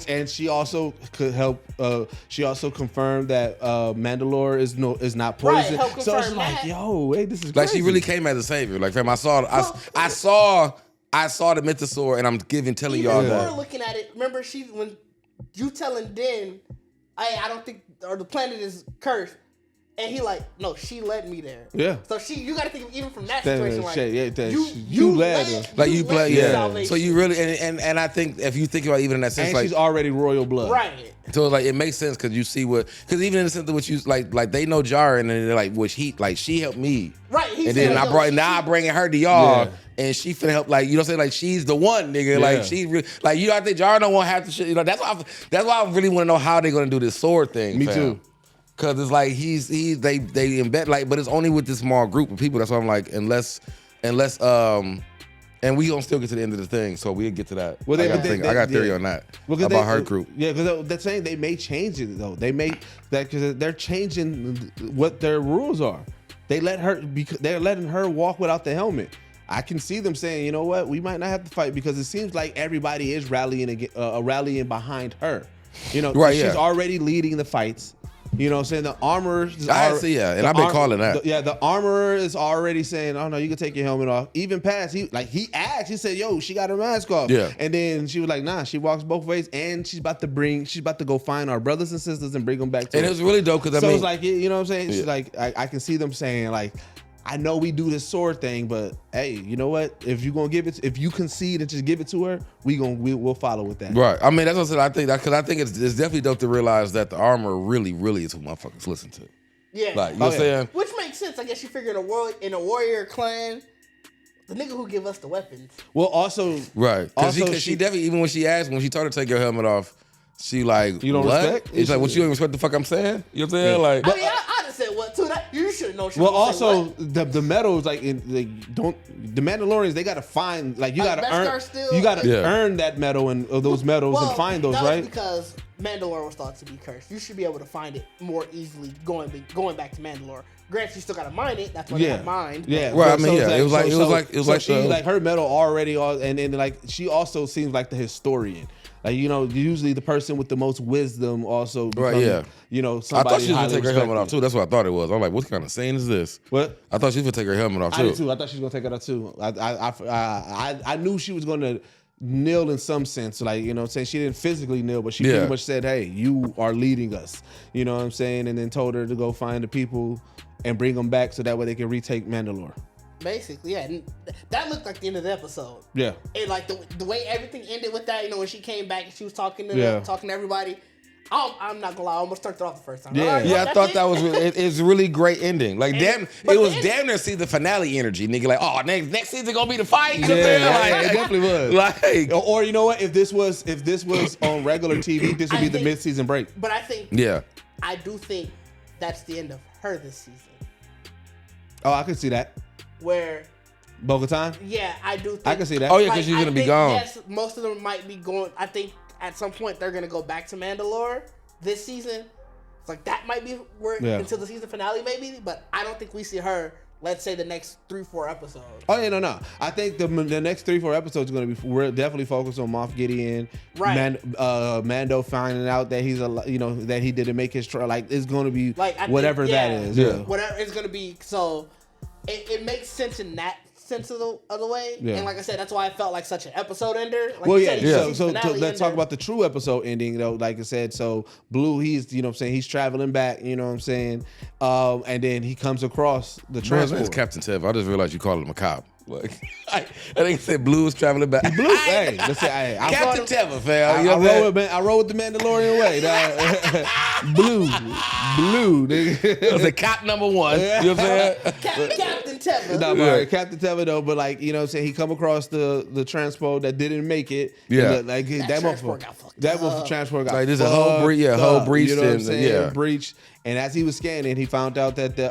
and she also could help. She also confirmed that Mandalore is not poison. Right, so it's like, yo, hey, this is like crazy. she really came as a savior. Like, fam, I saw the Mythosaur, and I'm telling y'all that. We're looking at it. Remember, when you telling Din, I don't think, or the planet is cursed. And he like, no, she led me there. Yeah. So you got to think of, even from that situation, like, you led her. Like you play, yeah. So you really, and I think if you think about even in that sense, and like she's already royal blood, right? So like it makes sense because you see because even in the sense of what you like they know Djarin, and they're like, she helped me, right? And then I'm bringing her to y'all. Yeah. And she finna help, like, you know what I'm saying? Like, she's the one, nigga. Yeah. Like, she really, like, I think Djarin don't want half the shit. You know, that's why I really want to know how they're gonna do this sword thing. Me too. Cause it's like they embed, like, but it's only with this small group of people. That's why I'm like, unless and we gonna still get to the end of the thing, so we'll get to that. Well, I got a theory on that about her group. Yeah, because they're saying they may change it though. They may that because they're changing what their rules are. They're letting her walk without the helmet. I can see them saying, you know what, we might not have to fight because it seems like everybody is rallying behind her. You know, right? She's already leading the fights. You know what I'm saying? The armorer... and I've been calling that. The armorer is already saying, oh no, you can take your helmet off. Even past, he asked, he said, yo, she got her mask off. Yeah. And then she was like, nah, she walks both ways and she's about to go find our brothers and sisters and bring them back to And her. it was really dope because it's like, you know what I'm saying? She's like, I can see them saying like, I know we do this sword thing, but hey, you know what? If you concede and just give it to her, we'll follow with that. Right. I mean, that's what I said. I think it's definitely dope to realize that the armor really, really is who motherfuckers listen to. Yeah. Like, you know what I'm saying? Which makes sense. I guess you figure in a warrior clan, the nigga who give us the weapons. Well, also, right. Because she definitely, even when she told her to take her helmet off, she like, you don't what? respect? It's like, what, you don't respect the fuck I'm saying? You know what I'm saying? Like, I mean, I just said what too. You should know. Well, also the medals, like the Mandalorians, they gotta find, like, you gotta earn that medal and those medals and find those, right? Because Mandalore was thought to be cursed. You should be able to find it more easily going back to Mandalore. Granted, you still gotta mine it. That's what they have mined. Yeah. Well, I mean, it was like she like her medal already, and then like she also seems like the historian. Like, you know, usually the person with the most wisdom also becomes, you know, somebody. I thought she was gonna take her helmet off too. That's what I thought it was. I'm like, what kind of saying is this? What? I thought she was gonna take her helmet off too. I did too. I thought she was gonna take it off too. I knew she was gonna kneel in some sense. Like, you know what I'm saying? She didn't physically kneel, but she pretty much said, hey, you are leading us. You know what I'm saying? And then told her to go find the people and bring them back so that way they can retake Mandalore. Basically, yeah. And that looked like the end of the episode. Yeah. And like the way everything ended with that, you know, when she came back and she was talking to everybody, I'm not gonna lie, I almost turned it off the first time. Yeah. Like, Yeah, I thought that was it's really great ending. Like damn, but it was the damn near see the finale energy, nigga. Like, oh, next season gonna be the fight. You know Yeah, what I'm saying? yeah, Like, it definitely was. Like, Or you know what? If this was on regular TV, this would be the mid-season break. But I think I do think that's the end of her this season. Oh, I can see that. Where Bo-Katan? Yeah, I do think I can see that. Oh yeah, because she's gonna be gone. Yes, most of them might be going. I think at some point they're gonna go back to Mandalore this season. It's like that might be where until the season finale, maybe. But I don't think we see her. Let's say the next 3-4 episodes. Oh yeah, no. I think the next 3-4 episodes are going to be. We're definitely focused on Moff Gideon, right? Mando finding out that he's that he didn't make his trial. Like it's going to be like whatever that is. Yeah. Whatever it's going to be. So it makes sense in that sense of the way. Yeah. And like I said, that's why I felt like such an episode ender. Like Well, said, So let's talk about the true episode ending, though. Like I said, so Blue, he's he's traveling back. You know what I'm saying, and then he comes across the transport. It's Captain Teva. I just realized you called him a cop. Like, I think it said Blue is traveling back. Blue, hey, let's say, Captain Teva, fam. You know what I'm saying? I roll with the Mandalorian way. Blue, nigga. It was a cop number one. You know what I'm saying? Captain Teva. No, Captain Teva though, but like, you know what I'm saying, he come across the transport that didn't make it. Yeah. Like that transport got fucked that up. transport got like there's a whole breach. You know what I'm saying? Yeah. Breach. And as he was scanning, he found out that the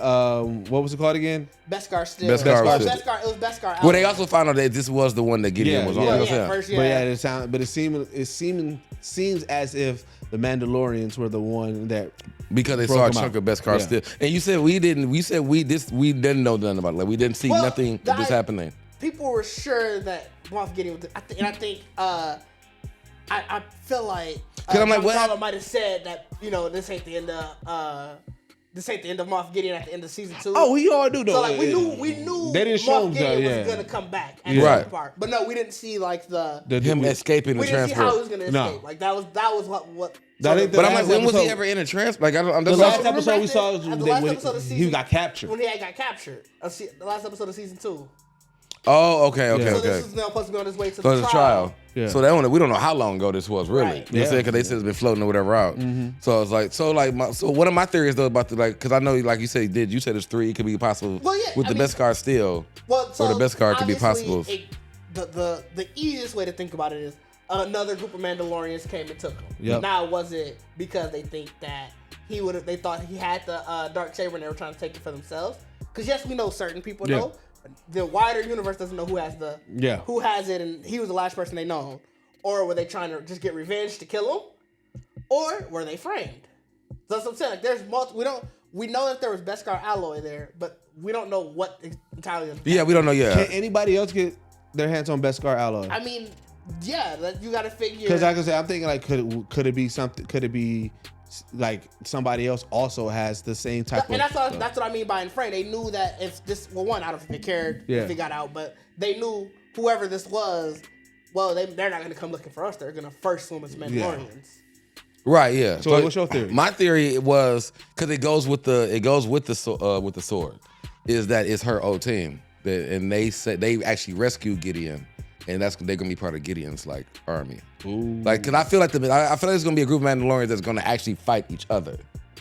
what was it called again? Beskar still. Beskar It still. was Beskar. Well, they also found out that this was the one that Gideon was on. You know what I'm saying? First, It seems as if the Mandalorians were the one that because they broke saw a him chunk out. of Beskar still. And you said we didn't. We said we didn't know nothing about it. Like we didn't see nothing of this happening. People were sure that Moff Gideon was. I think I feel like because I'm like, what might have said that this ain't the end of Moff Gideon at the end of season 2. Oh, we all do know. So like we knew they didn't show Moff Gideon was gonna come back at some part, but no, we didn't see like him escaping the transport. We didn't see how he was gonna escape. Like that was what. But I'm like, when was he ever in a transport? Like the last episode we saw was when he got captured. When he got captured, the last episode of season 2. Oh, okay. So this is now supposed to be on his way to the trial. Yeah. So we don't know how long ago this was really. Right. You know what I'm saying? Because they said it's been floating or whatever out. Mm-hmm. So it's like, so one of my theories though about because I know like you said, you said it's 3. It could be possible with the Beskar still. Well, so or the Beskar could be possible. The easiest way to think about it is another group of Mandalorians came and took him. Yep. Now was it because they think that they thought he had the dark saber and they were trying to take it for themselves? Because yes, we know certain people know. The wider universe doesn't know who has it, and he was the last person they know. Or were they trying to just get revenge to kill him? Or were they framed? So that's what I'm saying. Like there's multiple. We know that there was Beskar alloy there, but we don't know what entirely. We don't know yet. Can anybody else get their hands on Beskar alloy? I mean, you got to figure. Because like I said, I'm thinking like could it be something? Could it be like somebody else also has the same type and of that's what I mean by in frame. They knew that if this I don't think they cared if it got out, but they knew whoever this was, they're not gonna come looking for us. They're gonna first swim as Mandalorians. Right, yeah. So what's your theory? My theory was because it goes with the sword, is that it's her old team. And they said they actually rescued Gideon. And they're gonna be part of Gideon's like army. Ooh. Like, cause I feel like there's gonna be a group of Mandalorians that's gonna actually fight each other.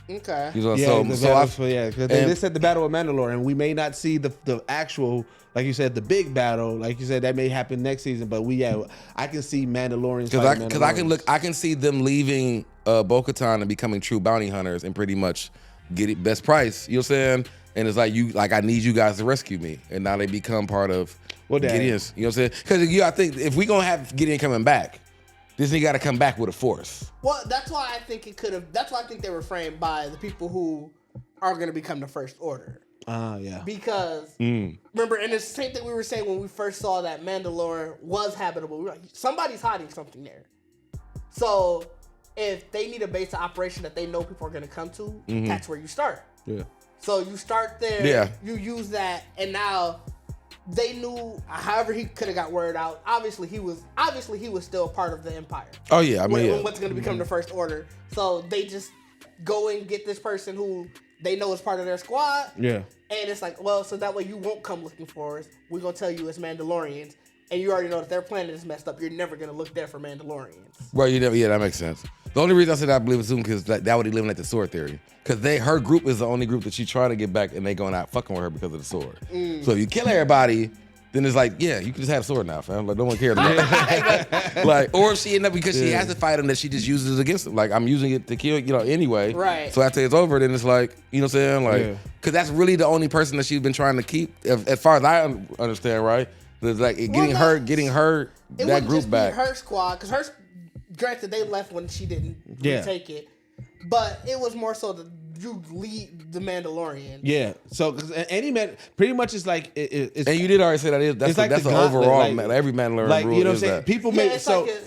Okay. You know, because they said the Battle of Mandalore, and we may not see the actual, like you said, the big battle. Like you said, that may happen next season. But I can see Mandalorians. Because I can see them leaving Bo-Katan and becoming true bounty hunters and pretty much get it best price. You know what I'm saying? And it's like I need you guys to rescue me, and now they become part of Gideon's. You know what I'm saying? Because I think if we gonna have Gideon coming back, this nigga got to come back with a force. Well, that's why I think it could have. That's why I think they were framed by the people who are gonna become the First Order. Yeah. Because remember, and it's the same thing we were saying when we first saw that Mandalore was habitable. We were like, somebody's hiding something there. So if they need a base of operation that they know people are gonna come to, that's where you start. Yeah. So you start there. Yeah. You use that, and now they knew. However, he could have got word out. Obviously, he was still part of the Empire. Oh yeah, I mean, what's going to become the First Order? So they just go and get this person who they know is part of their squad. Yeah. And it's like, well, so that way you won't come looking for us. We're gonna tell you it's Mandalorians, and you already know that their planet is messed up. You're never gonna look there for Mandalorians. Well, you never. Yeah, that makes sense. The only reason I said I believe it's Zoom because that would eliminate the sword theory. Because her group is the only group that she trying to get back, and they going out fucking with her because of the sword. So if you kill everybody, then it's like, yeah, you can just have a sword now, fam. Like, no one cares. Like, or if she end up because she has to fight him, that she just uses it against him. Like, I'm using it to kill, anyway. Right. So after it's over, then it's like, you know what I'm saying? Like, because that's really the only person that she's been trying to keep, as far as I understand, right? It's like getting her that group back. Her squad, because granted, they left when she didn't take it, but it was more so that you lead the Mandalorian. Yeah. So pretty much it's like it's. And you did already say that's the overall every Mandalorian like rule. You know what I'm saying? People may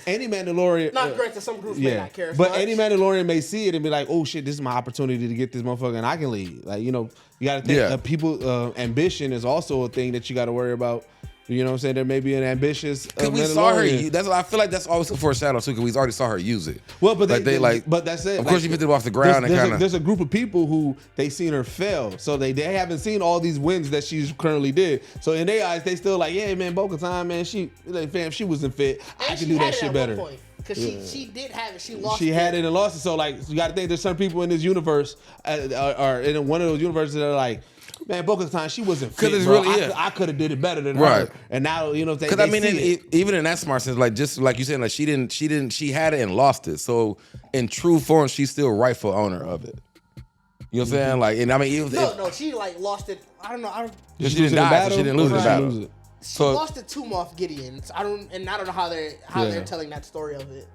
any Mandalorian. Not granted, some groups may not care. But any Mandalorian may see it and be like, oh shit, this is my opportunity to get this motherfucker, and I can lead. Like you got to think people ambition is also a thing that you got to worry about. You know what I'm saying? There may be an ambitious. Because we saw her. That's what I feel like. That's always a foreshadow too. Because we already saw her use it. Well, but but that's it. Of course, you picked it off the ground There's a group of people who they seen her fail, so they haven't seen all these wins that she's currently did. So in their eyes, they still like, yeah, man, Bo-Katan, man, she wasn't fit. I can do that shit better. Because she did have it. She lost it. She had it and lost it. So like, you got to think there's some people in this universe, or in one of those universes that are like. Man, Bo-Katan, she wasn't fit, bro. Really, I could have did it better than her. And now, because I mean, even in that smart sense, like just like you said, like she had it and lost it. So in true form, she's still rightful owner of it. You know what I'm saying? Like, and I mean, even she like lost it. I don't know. She didn't die. So she didn't lose the battle. She lost it to Moff Gideon. I don't know how they're telling that story of it.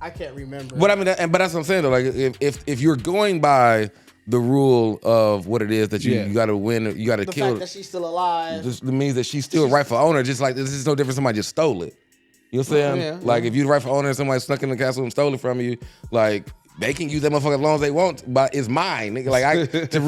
I can't remember. But I mean, but that's what I'm saying though. Like, if you're going by the rule of what it is that you got to win, you got to kill. The fact that she's still alive just means that she's still rightful owner. Just like this is no different. Somebody just stole it. You know what I'm saying? Yeah. Like if you're the rightful owner and somebody snuck in the castle and stole it from you, like they can use that motherfucker as long as they want, but it's mine. Nigga. Like to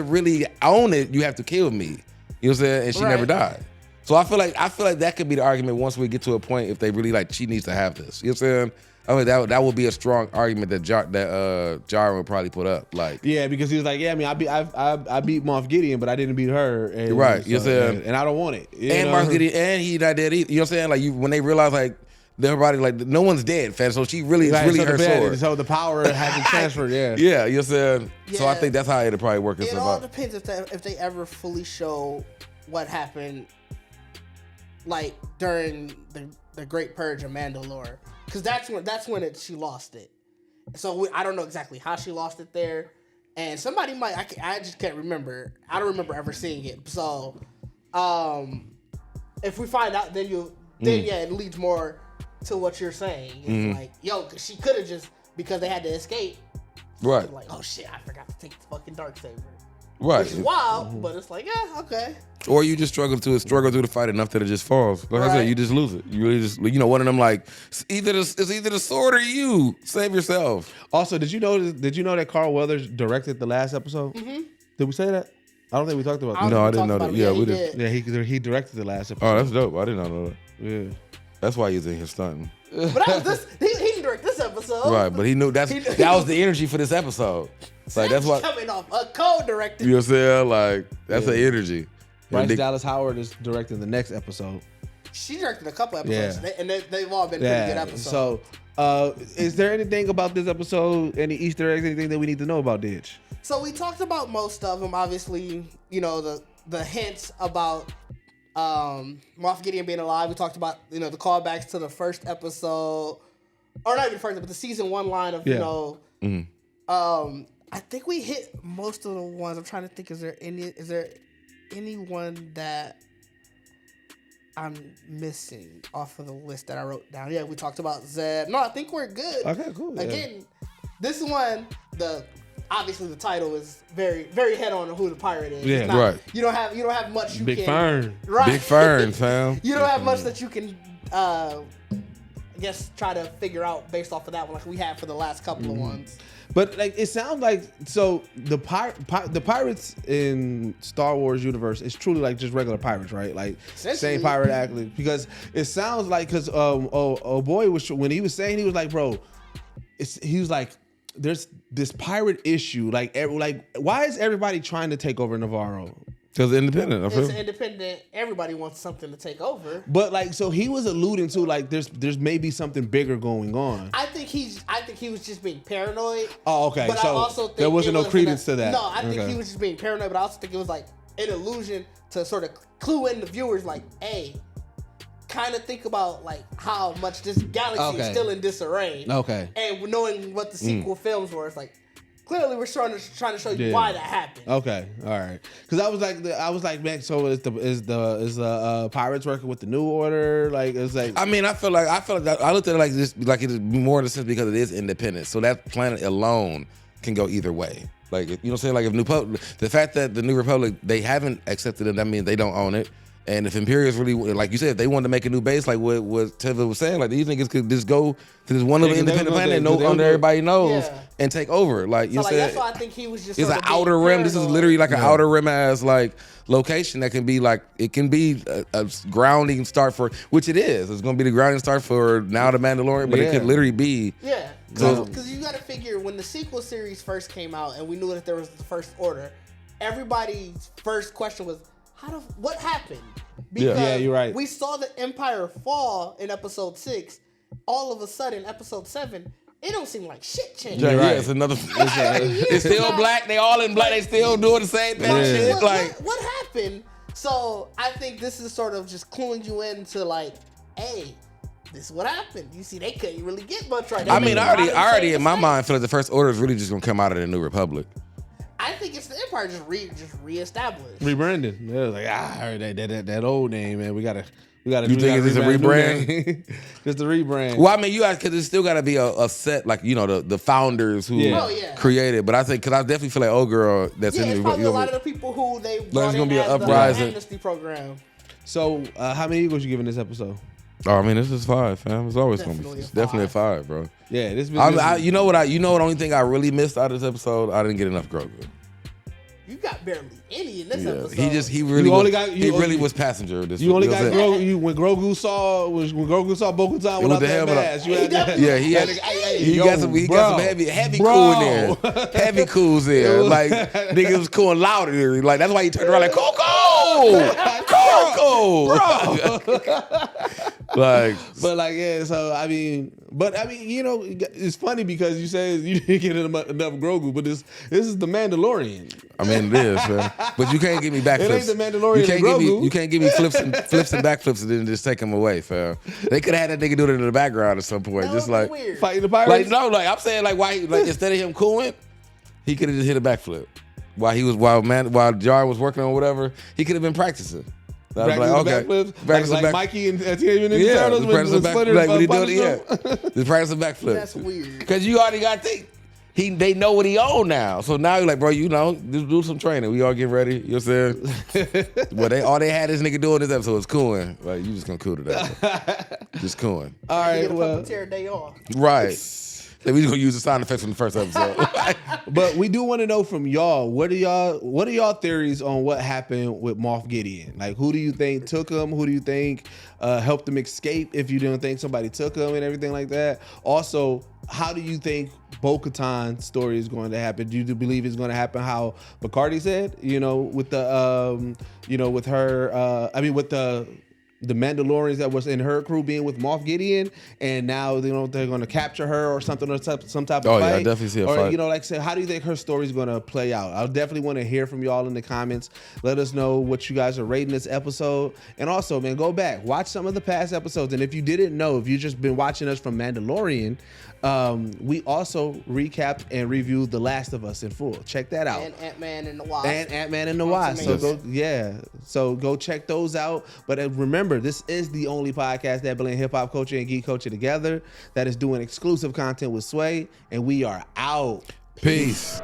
really own it, you have to kill me. You know what I'm saying? And she never died. So I feel like that could be the argument once we get to a point if they really like she needs to have this. You know what I'm saying? I mean that would be a strong argument that Djarin would probably put up. Like because he was like, I mean I beat Moff Gideon, but I didn't beat her. And, right, you know what I'm saying? And I don't want it. And Moff Gideon, and he not dead either. You know what I'm saying? Like when they realize like everybody like no one's dead, fam. So she really it's really her sword. So the power hasn't transferred. Yeah, you know what I'm saying? Yeah. So I think that's how it'll probably work. It all depends if they ever fully show what happened, like during the Great Purge of Mandalore. Because that's when she lost it. So I don't know exactly how she lost it there. And somebody might, I just can't remember. I don't remember ever seeing it. So if we find out, then it leads more to what you're saying. It's like, she could have just, because they had to escape. Right. Like, oh shit, I forgot to take the fucking Darksaber. Right. Which is wild, but it's like, yeah, okay. Or you just struggle through the fight enough that it just falls. Like I said, you just lose it. You really just, one of them like it's either the sword or you. Save yourself. Also, did you know that Carl Weathers directed the last episode? Mm-hmm. Did we say that? I don't think we talked about that. No, I didn't know that. Yeah, we did. Yeah, he directed the last episode. Oh, that's dope. I did not know that. Yeah. That's why he's in here stunting. But that was he didn't direct this episode. Right, but he knew that was the energy for this episode. Like that's why coming off a co-director. You know what I'm saying? Like that's the energy. Bryce Dallas Howard is directing the next episode. She directed a couple episodes, and they've all been pretty good episodes. So, is there anything about this episode, any Easter eggs, anything that we need to know about Didge? So we talked about most of them. Obviously, the hints about Moff Gideon being alive. We talked about the callbacks to the first episode, or not even the first, but the season 1 line of I think we hit most of the ones. I'm trying to think. Is there anyone that I'm missing off of the list that I wrote down? Yeah, we talked about Zeb. No, I think we're good. Okay, cool. Again, this one, obviously the title is very, very head on who the pirate is. Yeah, right. You don't have much you Big can. Fern. Right. Big Fern, fam. You don't have much that you can. I guess try to figure out based off of that one, like we had for the last couple of ones. But like it sounds like the pirates in Star Wars universe is truly like just regular pirates, right? Like same pirate acting, because it sounds like boy was when he was saying, he was like, bro, he was like, there's this pirate issue, like why is everybody trying to take over Nevarro? Because independent. It's independent. Everybody wants something to take over. But like, so he was alluding to like there's maybe something bigger going on. I think he was just being paranoid. Oh, okay. But so I also think there wasn't no credence to that. No, I think he was just being paranoid. But I also think it was like an illusion to sort of clue in the viewers, like, hey, kind of think about like how much this galaxy is still in disarray. Okay. And knowing what the sequel films were, it's like. Clearly, we're trying to show you why that happened. Okay, all right. Because I was like, man. So is the pirates working with the New Order? Like, it's like. I mean, I feel like that, I looked at it like this, like it is more in the sense because it is independent. So that planet alone can go either way. Like, you know what I'm saying? Like, if the fact that the New Republic they haven't accepted it, that means they don't own it. And if Imperials really, like you said, if they wanted to make a new base, like what Teva was saying, like these niggas could just go to this one little independent planet, under everybody knows, and take over. Like you said, that's why I think he was just. It's an outer rim. This is literally like an outer rim as like location that can be like it can be a grounding start for which it is. It's going to be the grounding start for now the Mandalorian, but it could literally be. Yeah, because you got to figure when the sequel series first came out and we knew that there was the First Order, everybody's first question was. What happened? Because you're right. We saw the Empire fall in episode 6. All of a sudden, episode 7, it don't seem like shit changed. Yeah, it's another. It's still black. They all in black. They still doing the same shit. What happened? So I think this is sort of just cluing you into like, hey, this is what happened. You see, they couldn't really get much right now. I mean, I already in my mind feel like the First Order is really just gonna come out of the New Republic. I think it's the Empire just reestablished. Rebranded. They was like, I heard that old name, man. We gotta. You think it's a rebrand? Just a rebrand. Well, I mean, you guys, because there's still got to be a set, like, you know, the founders who created. But I think, because I definitely feel like old girl that's in the. It's probably a lot of the people who they brought in be as an uprising. the amnesty program. So, how many Eagles you giving this episode? Oh, I mean, this is 5, fam. It's always gonna be definitely a 5, bro. Yeah, this. You know what? Only thing I really missed out of this episode, I didn't get enough Grogu. You got barely any in this episode. He really was passenger. This you only got Grogu when Grogu saw Bo-Katan without that mask. He got some heavy cool in there. Heavy cool's there. Like niggas was cooling louder. Like that's why he turned around like Coco, like, So I mean, you know, it's funny because you say you didn't get enough Grogu, but this is the Mandalorian. I mean, it is, man. But you can't give me backflips. It ain't the Mandalorian. You can't give me flips and backflips and then just take them away, fam. They could have had that nigga do it in the background at some point, just like weird. Fighting the pirates. I'm saying like why, like instead of him cooling, he could have just hit a backflip while Jar was working on whatever. He could have been practicing. I was like, okay, like Mikey and Teenage Mutant Ninja Turtles Just practice a backflip. That's weird. Because you already got they know what he own now. So now you're like, bro, you know, just do some training. We all get ready. You know what I'm saying? Well, all they had this nigga doing this episode was cooing. Like, you just gonna cool to that. Just cooing. All right, well. Day off. Right. We just gonna use the sound effects from the first episode. But we do want to know from y'all, what are y'all theories on what happened with Moff Gideon? Like, who do you think took him? Who do you think helped him escape if you didn't think somebody took him and everything like that? Also, how do you think Bo-Katan's story is going to happen? Do you believe it's going to happen how Bacardi said? You know, with the with her with the Mandalorians that was in her crew being with Moff Gideon, and now they're going to capture her or something or some type of fight. Oh yeah, I definitely see a fight. You know, like I said, how do you think her story is going to play out? I definitely want to hear from y'all in the comments. Let us know what you guys are rating this episode, and also, man, go back, watch some of the past episodes. And if you didn't know, if you just been watching us from Mandalorian, we also recapped and reviewed The Last of Us in full. Check that out. And Ant-Man and the Wasp. So go check those out. But remember, this is the only podcast that blend hip hop culture and geek culture together, that is doing exclusive content with Sway, and we are out. Peace.